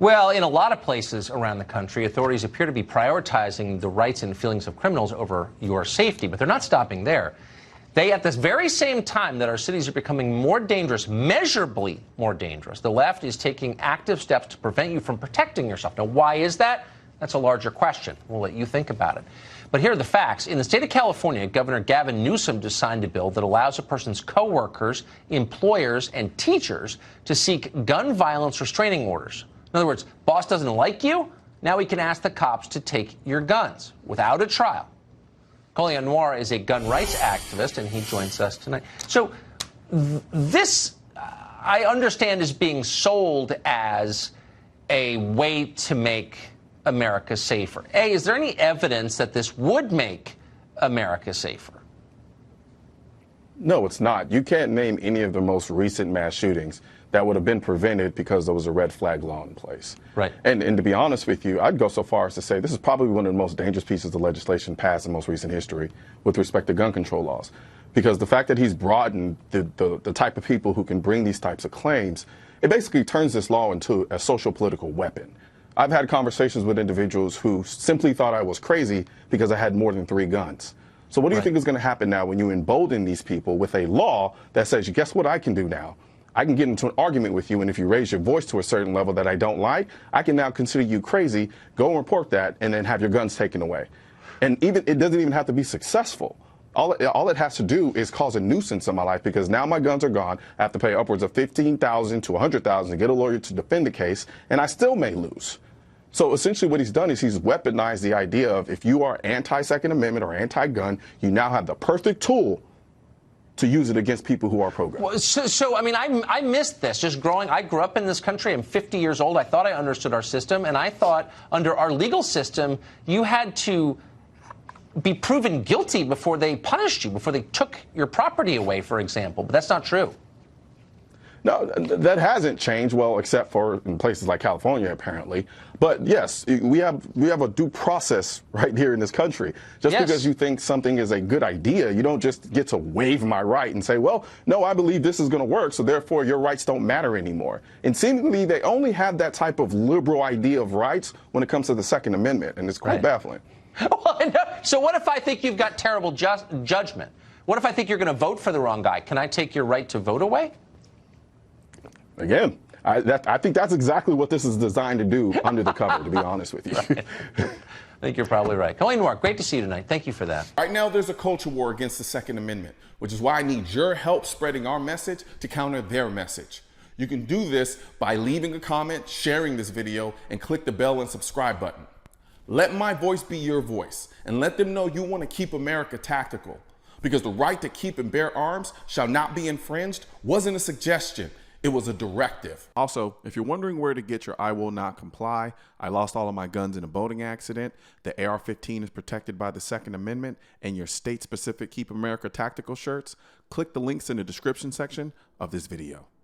Well, in a lot of places around the country, authorities appear to be prioritizing the rights and feelings of criminals over your safety, but they're not stopping there. They, at this very same time that our cities are becoming more dangerous, measurably more dangerous, the left is taking active steps to prevent you from protecting yourself. Now, why is that? That's a larger question. We'll let you think about it. But here are the facts. In the state of California, Governor Gavin Newsom just signed a bill that allows a person's coworkers, employers, and teachers to seek gun violence restraining orders. In other words, boss doesn't like you, now he can ask the cops to take your guns without a trial. Colion Noir is a gun rights activist, and he joins us tonight. So this, I understand, is being sold as a way to make America safer. A, is there any evidence that this would make America safer? No, it's not. You can't name any of the most recent mass shootings that would have been prevented because there was a red flag law in place. Right. And to be honest with you, I'd go so far as to say this is probably one of the most dangerous pieces of legislation passed in most recent history with respect to gun control laws. Because the fact that he's broadened the type of people who can bring these types of claims, it basically turns this law into a social political weapon. I've had conversations with individuals who simply thought I was crazy because I had more than 3 guns. So what do you think is going to happen now when you embolden these people with a law that says, guess what I can do now? I can get into an argument with you, and if you raise your voice to a certain level that I don't like, I can now consider you crazy, go and report that, and then have your guns taken away. And even it doesn't even have to be successful. All it has to do is cause a nuisance in my life, because now my guns are gone. I have to pay upwards of $15,000 to $100,000 to get a lawyer to defend the case, and I still may lose. So essentially what he's done is he's weaponized the idea of if you are anti-Second Amendment or anti-gun, you now have the perfect tool to use it against people who are pro-gun. Well, so I mean, I missed this. Just growing, I grew up in this country. I'm 50 years old. I thought I understood our system, and I thought under our legal system, you had to be proven guilty before they punished you, before they took your property away, for example. But that's not true. No, that hasn't changed, well, except for in places like California, apparently. But yes, we have a due process right here in this country. Just because you think something is a good idea, you don't just get to waive my right and say, well, no, I believe this is going to work, so therefore your rights don't matter anymore. And seemingly they only have that type of liberal idea of rights when it comes to the Second Amendment, and it's quite baffling. Well, so what if I think you've got terrible judgment? What if I think you're going to vote for the wrong guy? Can I take your right to vote away? Again, I think that's exactly what this is designed to do under the cover, to be honest with you. I think you're probably right. Colion Noir, great to see you tonight. Thank you for that. Right now, there's a culture war against the Second Amendment, which is why I need your help spreading our message to counter their message. You can do this by leaving a comment, sharing this video, and click the bell and subscribe button. Let my voice be your voice, and let them know you want to keep America tactical. Because the right to keep and bear arms shall not be infringed wasn't a suggestion. It was a directive. Also, if you're wondering where to get your I will not comply, I lost all of my guns in a boating accident, the AR-15 is protected by the Second Amendment, and your state-specific Keep America Tactical shirts, click the links in the description section of this video.